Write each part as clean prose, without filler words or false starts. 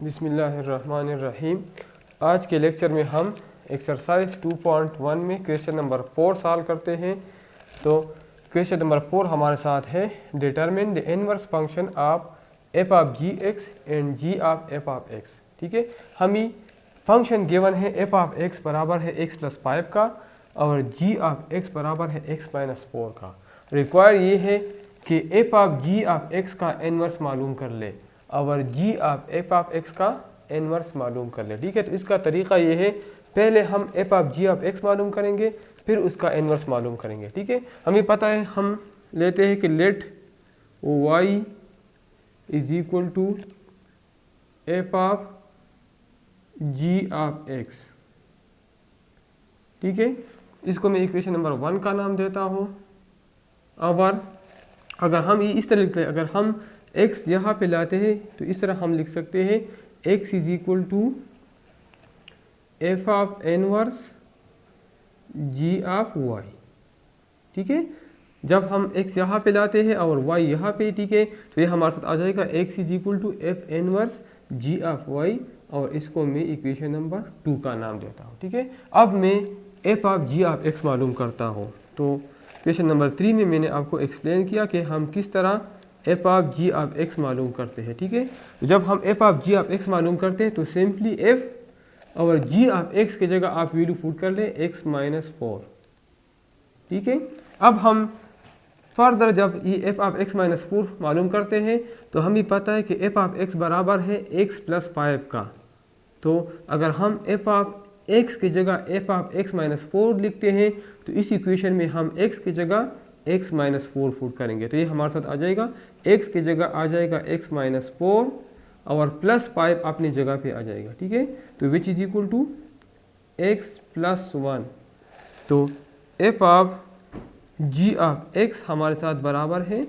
बिस्मिल्लाहिर्रहमानिर्रहीम। आज के लेक्चर में हम एक्सरसाइज 2.1 में क्वेश्चन नंबर 4 सॉल्व करते हैं। तो क्वेश्चन नंबर 4 हमारे साथ है, determine the inverse function of F of g x and g of F of x. ठीक है, हमें फंक्शन गिवन है एफ ऑफ एक्स बराबर है एक्स प्लस 5 का और जी ऑफ एक्स बराबर है एक्स माइनस 4 का। रिक्वायर ये है कि f of ji of x का इनवर्स मालूम कर ले और जी ऑफ एफ ऑफ एक्स का इनवर्स मालूम कर ले। ठीक है, तो इसका तरीका ये है, पहले हम F of ji of x मालूम करेंगे, फिर उसका इनवर्स मालूम करेंगे। ठीक है, हमें पता है, हम लेते हैं कि let y is equal to F of ji of x. ठीक है, इसको मैं इक्वेशन नंबर 1 का नाम देता हूँ। और अगर हम ये इस तरह लिखते हैं, अगर हम x यहाँ पे लाते हैं तो इस तरह हम लिख सकते हैं x is equal to F of inverse ji of y। ठीक है, जब हम x यहाँ पे लाते हैं और y यहाँ पे, ठीक है, तो ये हमारे साथ आ जाएगा x is equal to F inverse ji of y, और इसको मैं इक्वेशन नंबर 2 का नाम देता हूँ। ठीक है, अब मैं f of ji of x मालूम करता हूँ। तो क्वेश्चन नंबर 3 में मैंने आपको एक्सप्लेन किया कि हम किस तरह f of ji of x मालूम करते हैं। ठीक है, तो जब हम F of ji of x मालूम करते हैं तो सिंपली एफ और जी ऑफ एक्स की जगह आप वैल्यू पुट कर लें एक्स माइनस 4। ठीक है, अब हम फर्दर जब ये एफ ऑफ एक्स माइनस 4 मालूम करते हैं तो हमें पता है कि एफ ऑफ एक्स बराबर है एक्स प्लस 5 का। तो अगर हम एफ ऑफ एक्स की जगह एफ ऑफ एक्स माइनस 4 लिखते हैं तो इस इक्वेशन में हम एक्स की जगह x माइनस 4 पुट करेंगे, तो ये हमारे साथ आ जाएगा x की जगह आ जाएगा x माइनस 4 और प्लस 5 अपनी जगह पे आ जाएगा। ठीक है, तो which is equal to x plus 1। तो f of g of x हमारे साथ बराबर है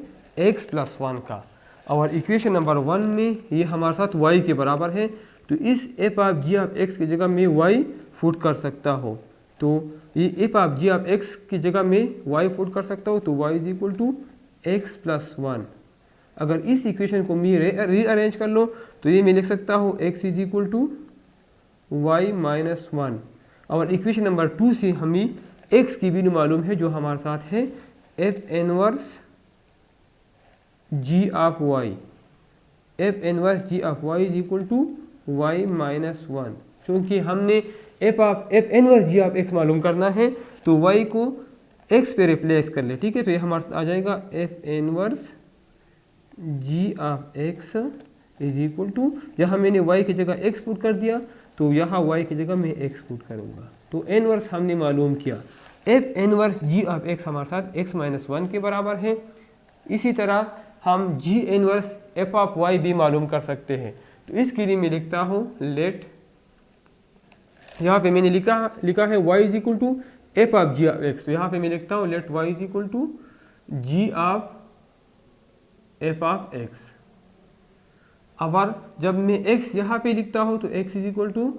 x प्लस 1 का, और इक्वेशन नंबर 1 में ये हमारे साथ y के बराबर है। तो इस f of g of x की जगह मैं y पुट कर सकता हूँ। तो ये f of ji of x की जगह में y पुट कर सकता हूँ, तो y is equal to x plus 1। अगर इस इक्वेशन को मैं रीअरेंज कर लो तो ये मैं लिख सकता हूँ x is equal to Y minus 1। और इक्वेशन नंबर 2 से हमें x की वैल्यू मालूम है जो हमारे साथ है f inverse ji of y। F inverse ji of y is equal to Y minus 1। क्योंकि हमने f inverse ji of x मालूम करना है तो y को x पे रिप्लेस कर ले। ठीक है, तो ये हमारे साथ आ जाएगा f inverse ji of x is equal to, यहाँ मैंने y की जगह x पुट कर दिया तो यहाँ y की जगह मैं x पुट करूँगा। तो इनवर्स हमने मालूम किया, f inverse ji of x हमारे साथ x माइनस 1 के बराबर है। इसी तरह हम जी इनवर्स एफ ऑफ y भी मालूम कर सकते हैं। तो इसके लिए मैं लिखता हूँ लेट, यहाँ पे मैंने लिखा है y is equal to F of ji of x, तो यहाँ पे मैं लिखता हूँ let y is equal to g of F of x. और जब मैं x यहाँ पे लिखता हूँ तो x is equal to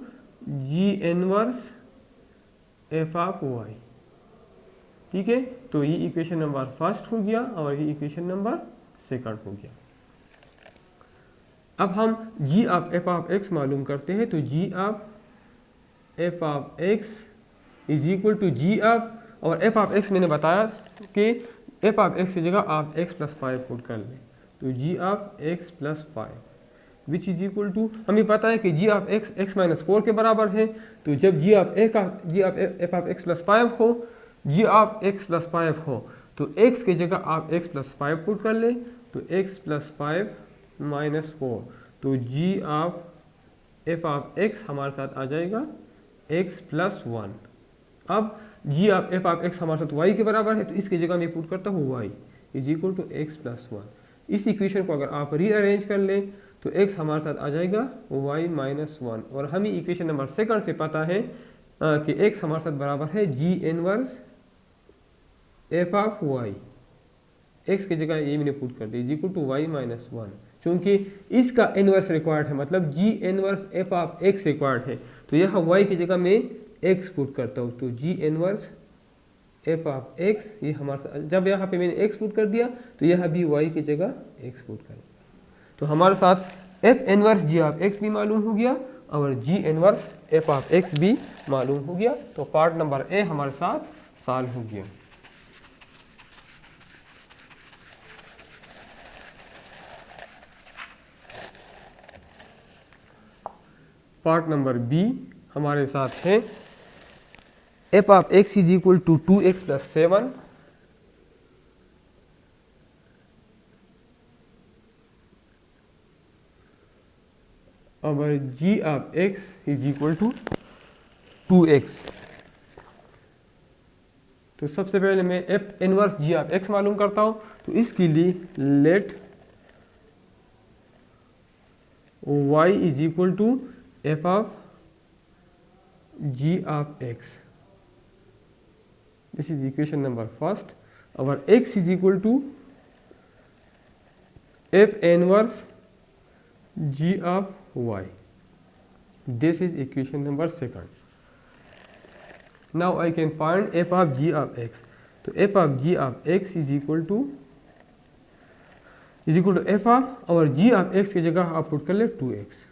g inverse F of y। ठीक है, तो ये इक्वेशन नंबर फर्स्ट हो गया और ये इक्वेशन नंबर सेकंड हो गया। अब हम g of F of x मालूम करते हैं, तो g of F of x is equal to g of, और एफ ऑफ एक्स मैंने बताया कि एफ ऑफ एक्स की जगह आप एक्स प्लस 5 पुट कर लें, तो G of X plus 5 which is equal to, हमें पता है कि G of X X minus 4 के बराबर है। तो जब G of F of X plus 5 हो, जी ऑफ एक्स प्लस 5 हो, तो एक्स की जगह आप एक्स प्लस 5 पुट कर लें, तो एक्स प्लस 5 माइनस 4, तो G of F of x हमारे साथ आ जाएगा x प्लस 1। अब जी ऑफ एफ ऑफ एक्स हमारे साथ y के बराबर है, तो इसकी जगह मैं पुट करता हूँ y is equal to x plus 1। इस इक्वेशन को अगर आप रीअरेंज कर लें तो x हमारे साथ आ जाएगा y माइनस 1, और हमें इक्वेशन नंबर सेकंड से पता है कि x हमारे साथ बराबर है G inverse F of y। x की जगह ये मैंने पुट कर दी is equal to Y minus 1, क्योंकि इसका इनवर्स रिक्वायर्ड है, मतलब G inverse F of X required है। तो यह y की जगह मैं x पुट करता हूँ, तो जी इनवर्स एफ ऑफ एक्स, ये हमारे जब यहाँ पे मैंने x पुट कर दिया तो यह भी y की जगह x पुट करेगा। तो हमारे साथ f inverse ji of x भी मालूम हो गया और g inverse F of x भी मालूम हो गया। तो पार्ट नंबर ए हमारे साथ सॉल्व हो गया। पार्ट नंबर बी हमारे साथ है F of x is equal to 2x plus 7 और जी of x is equal to 2x। तो सबसे पहले मैं F inverse ji of x मालूम करता हूं। तो इसके लिए let y is equal to F of ji of X, this is equation number first. और x is equal to F inverse g of y, this is equation number second. Now I can find f of g of x. तो f of g of x is equal to f of और g of x की जगह आप put कर ले 2x।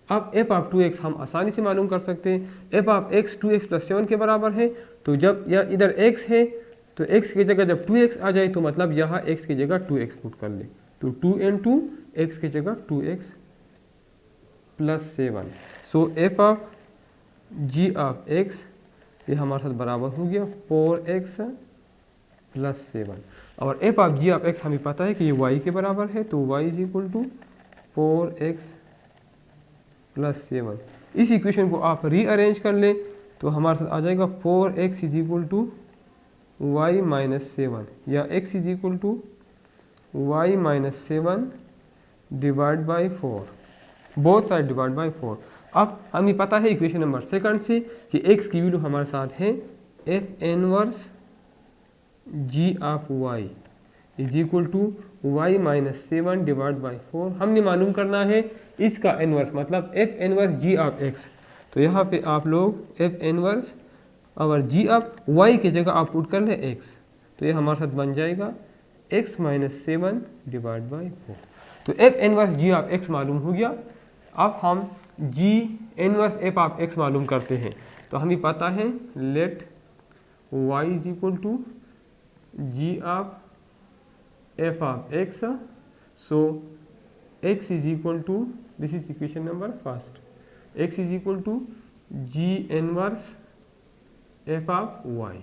अब f of 2x हम आसानी से मालूम कर सकते हैं। f of x 2x plus 7 के बराबर है। तो जब यह इधर x है तो x की जगह जब 2x आ जाए तो मतलब यहाँ x की जगह 2x पुट कर ले। तो 2 into x की जगह 2x plus 7। So f of ji of x ये हमारे साथ बराबर हो गया 4x प्लस 7। और f of ji of x हमें पता है कि ये y के बराबर है। तो y is equal to 4x plus 7। इस इक्वेशन को आप रीअरेंज कर लें तो हमारे साथ आ जाएगा 4x is equal to y minus 7 या x is equal to y minus 7 divide by 4, both side divide by 4। अब हमें पता है इक्वेशन नंबर सेकंड से कि x की वैल्यू हमारे साथ है f inverse ji of y is equal to y minus 7 divide by 4। हमने मालूम करना है इसका इनवर्स मतलब f inverse ji of x। तो यहाँ पे आप लोग एफ इनवर्स और जी ऑफ y की जगह आप पुट कर लें x। तो ये हमारे साथ बन जाएगा x माइनस 7 डिवाइड बाई 4। तो f inverse ji of x मालूम हो गया। अब हम g inverse F of x मालूम करते हैं। तो हमें पता है let y is equal to g of F of x। So x is equal to, this is equation number first, x is equal to g inverse F of y,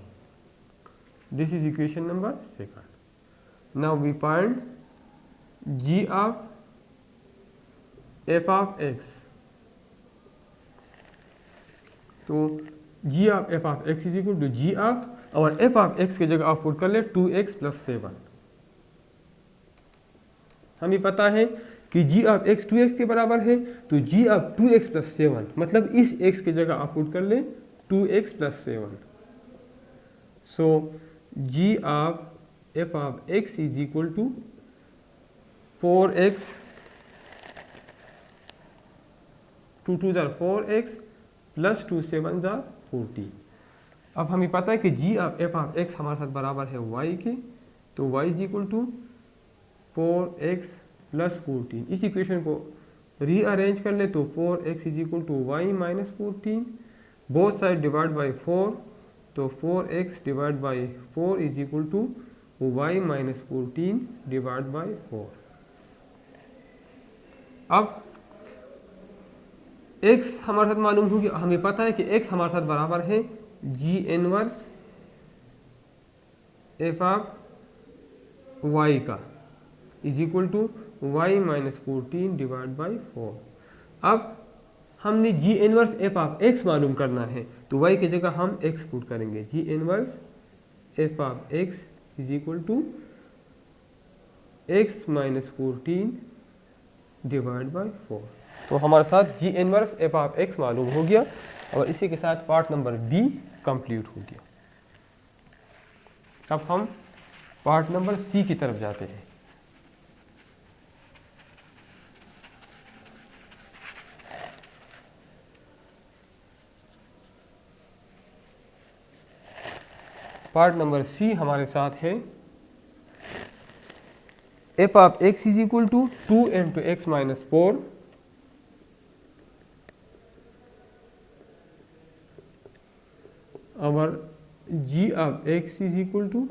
this is equation number second. Now we find g of f of x। तो g of f of x is equal to g of और f of x की जगह आप put कर ले 2x plus 7। हमें पता है कि g of x 2x के बराबर है। तो g of 2x प्लस 7 मतलब इस x की जगह आप पुट कर ले 2x plus 7। So g of f of x is equal to 4x 2 2 जार 4x प्लस 2 7 जार 14। अब हमें पता है कि g of f of x हमारे साथ बराबर है y के। तो y is equal to 4x plus 14। इस इक्वेशन को रीअरेंज कर ले तो 4x is equal to y minus 14, both side divide by 4। तो 4x divide by 4 is equal to y minus 14 divide by 4। अब x हमारे साथ मालूम होगी। हमें पता है कि x हमारे साथ बराबर है g inverse F of y का is equal to y minus 14 divide by 4। अब हमने g inverse F of x मालूम करना है तो y की जगह हम x पुट करेंगे। g inverse F of x is equal to x minus 14 divide by 4। तो हमारे साथ g inverse F of x मालूम हो गया और इसी के साथ पार्ट नंबर b कंप्लीट हो गया। अब हम पार्ट नंबर c की तरफ जाते हैं। पार्ट नंबर c हमारे साथ है F of x is equal to 2 into X minus 4 और जी of x is equal to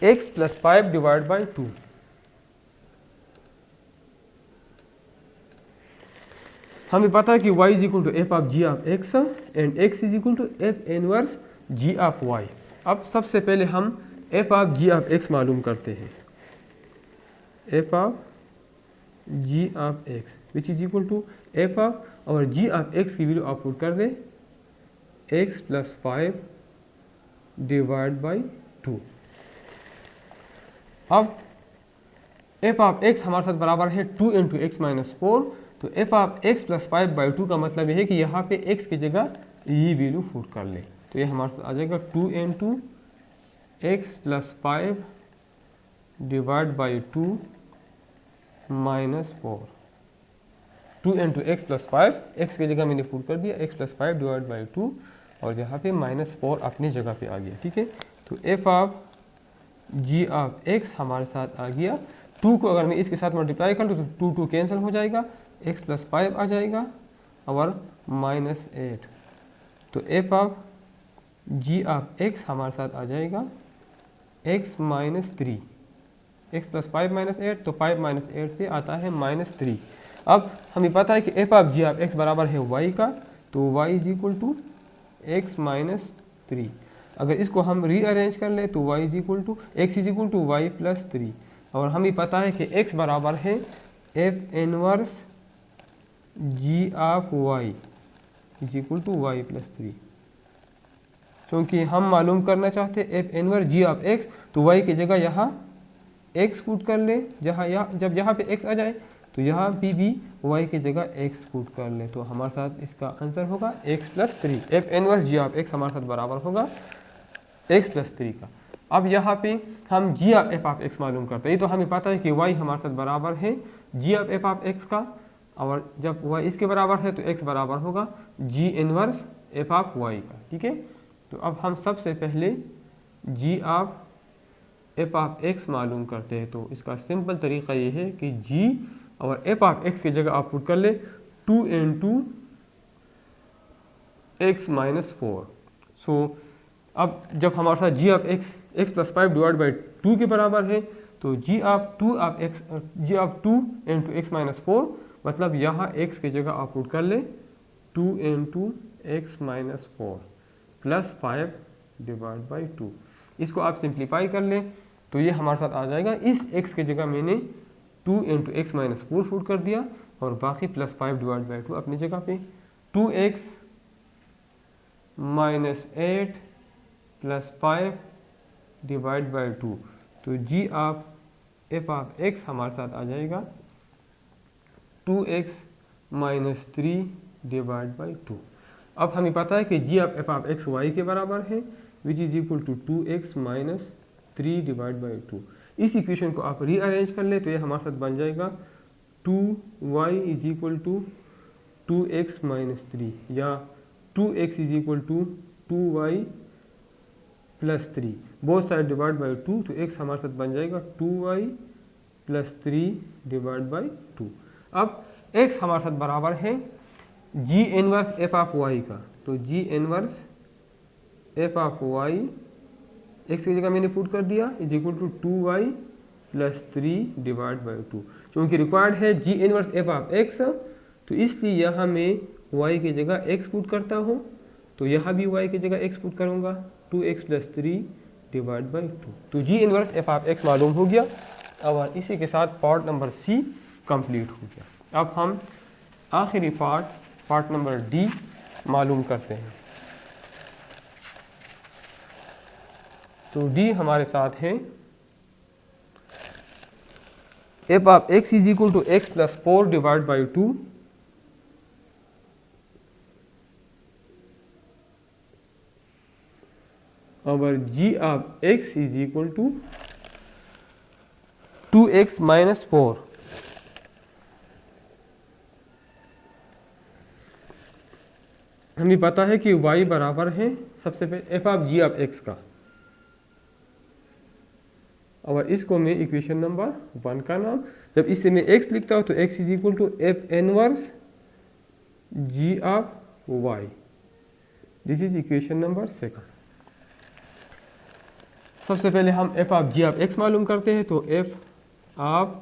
x plus 5 divide by 2। हमें पता है कि y is equal to F of ji of X and x is equal to F inverse ji of y। अब सबसे पहले हम F of ji of x मालूम करते हैं। F of ji of X which is equal to F of और जी of x की value आप पुट कर दें x प्लस 5 डिवाइड बाई 2। अब एफ ऑफ एक्स हमारे साथ बराबर है 2 इंटू एक्स माइनस 4, तो f of X plus 5 by 2 का मतलब यह है कि यहाँ पे x की जगह ये वैल्यू पुट कर ले, तो ये हमारे साथ आ जाएगा 2 into x plus 5 divide by 2 minus 4। 2 into x plus 5, x की जगह मैंने पुट कर दिया x प्लस 5 डिवाइड बाई 2 और यहाँ पे माइनस 4 अपनी जगह पे आ गया। ठीक है, तो f of ji of x हमारे साथ आ गया। 2 को अगर मैं इसके साथ मल्टीप्लाई कर लूँ तो 2 कैंसिल हो जाएगा, x प्लस 5 आ जाएगा और माइनस 8। तो f of ji of x हमारे साथ आ जाएगा x minus 3। X plus 5 minus 8, तो 5 माइनस 8 से आता है माइनस 3। अब हमें पता है कि f of ji of x बराबर है y का, तो y is equal to x minus 3। अगर इसको हम रीअरेंज कर ले तो y is equal to x is equal to y plus 3 और हमें पता है कि x बराबर है f inverse ji of y is equal to y plus 3। क्योंकि हम मालूम करना चाहते हैं f inverse ji of x, तो y की जगह यहाँ x पुट कर ले, जब यहाँ पे x आ जाए तो यहाँ पे भी y की जगह x पुट कर ले, तो हमारे साथ इसका आंसर होगा x plus 3। F inverse ji of x हमारे साथ बराबर होगा x प्लस 3 का। अब यहाँ पे हम जी ऑफ एफ ऑफ एक्स मालूम करते हैं, तो हमें पता है कि y हमारे साथ बराबर है जी ऑफ एफ ऑफ एक्स का, और जब y इसके बराबर है तो x बराबर होगा जी इनवर्स एफ ऑफ y का। ठीक है, तो अब हम सबसे पहले जी ऑफ एफ ऑफ एक्स मालूम करते हैं। तो इसका सिंपल तरीका ये है कि g और एफ ऑफ एक्स की जगह आप पुट कर ले 2 इंटू एक्स माइनस 4। सो अब जब हमारे साथ G of X plus 5 divide by 2 के बराबर है, तो G of 2 into X minus 4, मतलब यहाँ x की जगह आप पुट कर ले 2 into X minus 4 plus 5 divide by 2। इसको आप सिंप्लीफाई कर लें तो ये हमारे साथ आ जाएगा, इस x की जगह मैंने 2 इंटू एक्स माइनस 4 पुट कर दिया और बाकी प्लस 5 डिवाइड बाई 2 अपनी जगह पे। 2x minus 8 plus 5 divide by 2, तो G of F of x हमारे साथ आ जाएगा 2x माइनस 3 डिवाइड बाई 2। अब हमें पता है कि G of F of X Y के बराबर है which is equal to 2x minus 3 divide by 2। इस इक्वेशन को आप रीअरेंज कर ले तो ये हमारे साथ बन जाएगा 2y is equal to 2x minus 3 या 2x is equal to 2y plus 3, both side divide by 2, तो x हमारे साथ बन जाएगा 2y प्लस 3 डिवाइड बाई 2। अब x हमारे साथ बराबर है g inverse F of y का, तो g inverse F of y x की जगह मैंने पुट कर दिया is equal to 2y plus 3 divide by 2। क्योंकि रिक्वायर्ड है g inverse F of x, तो इसलिए यहाँ मैं y की जगह x पुट करता हूँ, तो यहाँ भी y की जगह x पुट करूँगा 2x प्लस 3 डिवाइड बाई 2। तो g inverse F of x मालूम हो गया और इसी के साथ पार्ट नंबर C कंप्लीट हो गया। अब हम आखिरी पार्ट नंबर D मालूम करते हैं। तो D हमारे साथ है F of x is equal to x plus 4 divide by 2 और g of x is equal to 2x minus 4। हमें पता है कि y बराबर है सबसे पहले f of ji of x का और इसको मैं इक्वेशन नंबर 1 का नाम, जब इससे मैं x लिखता हूँ तो x is equal to F inverse ji of y। This is equation number 2। सबसे पहले हम f of g of x मालूम करते हैं, तो f of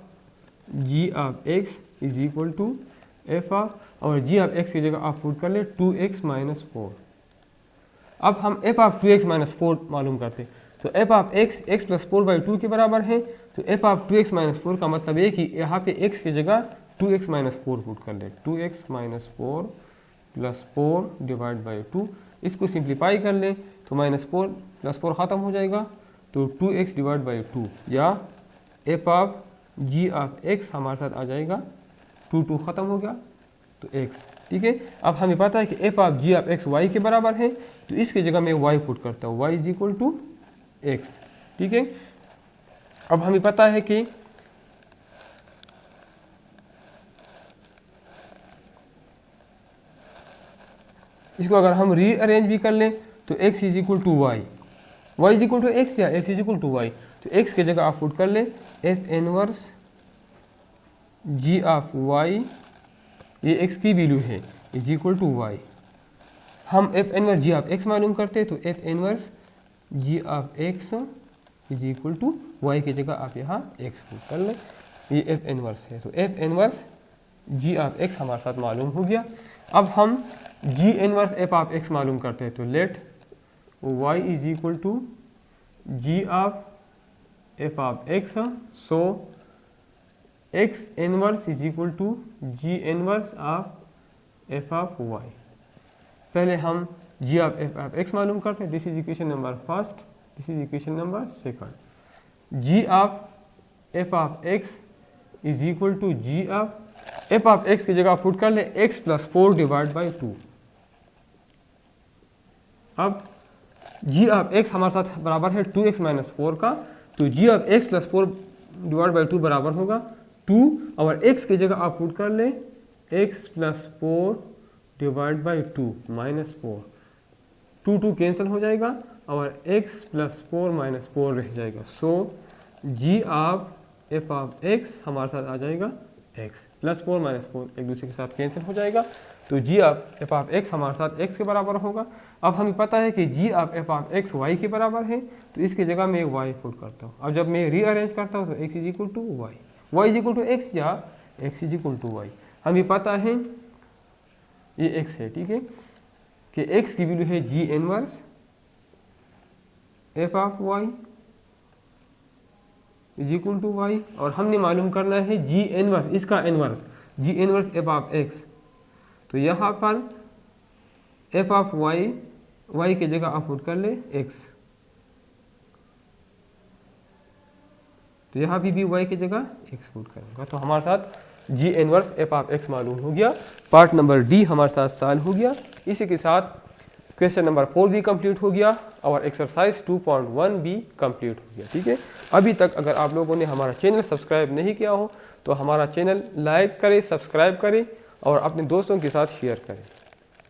g of x is equal to f of, और g ऑफ x की जगह आप पुट कर ले 2x माइनस 4। अब हम f ऑफ 2x माइनस 4 मालूम करते हैं, तो f ऑफ x प्लस 4/2 के बराबर है, तो f ऑफ 2x माइनस 4 का मतलब है कि यहाँ पे x की जगह 2x माइनस 4 पुट कर ले, 2x minus 4 plus 4 divide by 2। इसको सिंप्लीफाई कर ले तो माइनस 4 प्लस 4 ख़त्म हो जाएगा, तो 2x डिवाइड बाई 2, या f of g of x हमारे साथ आ जाएगा 2 ख़त्म हो गया तो x। ठीक है, अब हमें पता है कि f of g of x y के बराबर है, तो इसकी जगह मैं y पुट करता हूँ, y is equal to x। ठीक है, अब हमें पता है कि इसको अगर हम रीअरेंज भी कर लें तो x is equal to y, y is equal to x या x is equal to y, तो x की जगह आप पुट कर लें f inverse g of y, ये x की वैल्यू है, इज इक्वल टू y। हम f inverse g of x मालूम करते हैं, तो f inverse g of x is equal to y की जगह आप यहाँ x पुट कर लें, ये f इनवर्स है, तो f inverse g of x हमारे साथ मालूम हो गया। अब हम g inverse f of x मालूम करते हैं, तो let y is equal to g of f of x, so x inverse is equal to g inverse of f of y। पहले हम g of f of x मालूम करते हैं, this is equation number first, this is equation number second. g of f of x is equal to g of f of x की जगह put कर ले x plus 4 divide by 2। अब g of x हमारे साथ बराबर है 2x minus 4 का, तो g of x plus 4 divide by 2 बराबर होगा 2, और x की जगह आप पुट कर ले x plus 4 divide by 2 minus 4, 2 cancel हो जाएगा और x प्लस 4 माइनस 4 रह जाएगा, सो g of f of x हमारे साथ आ जाएगा x प्लस 4 माइनस 4 एक दूसरे के साथ कैंसिल हो जाएगा, तो g of f of x हमारे साथ x के बराबर होगा। अब हमें पता है कि g of f of x y के बराबर है, तो इसकी जगह मैं y पुट करता हूँ। अब जब मैं रीअरेंज करता हूँ तो x is equal to y is equal to x या x is equal to y। हमें पता है ये x है, ठीक है, कि x की वैल्यू है g inverse f of y is equal to y, और हमने मालूम करना है g इनवर्स, इसका inverse g inverse f of x, तो यहाँ पर f ऑफ y की जगह आप पुट कर ले x, तो यहाँ भी y की जगह x पुट करेंगे, तो हमारे साथ g inverse f of x मालूम हो गया। पार्ट नंबर डी हमारे साथ सॉल्व हो गया। इसी के साथ क्वेश्चन नंबर 4 भी कंप्लीट हो गया और एक्सरसाइज 2.1 भी कंप्लीट हो गया। ठीक है, अभी तक अगर आप लोगों ने हमारा चैनल सब्सक्राइब नहीं किया हो तो हमारा चैनल लाइक करें, सब्सक्राइब करें और अपने दोस्तों के साथ शेयर करें।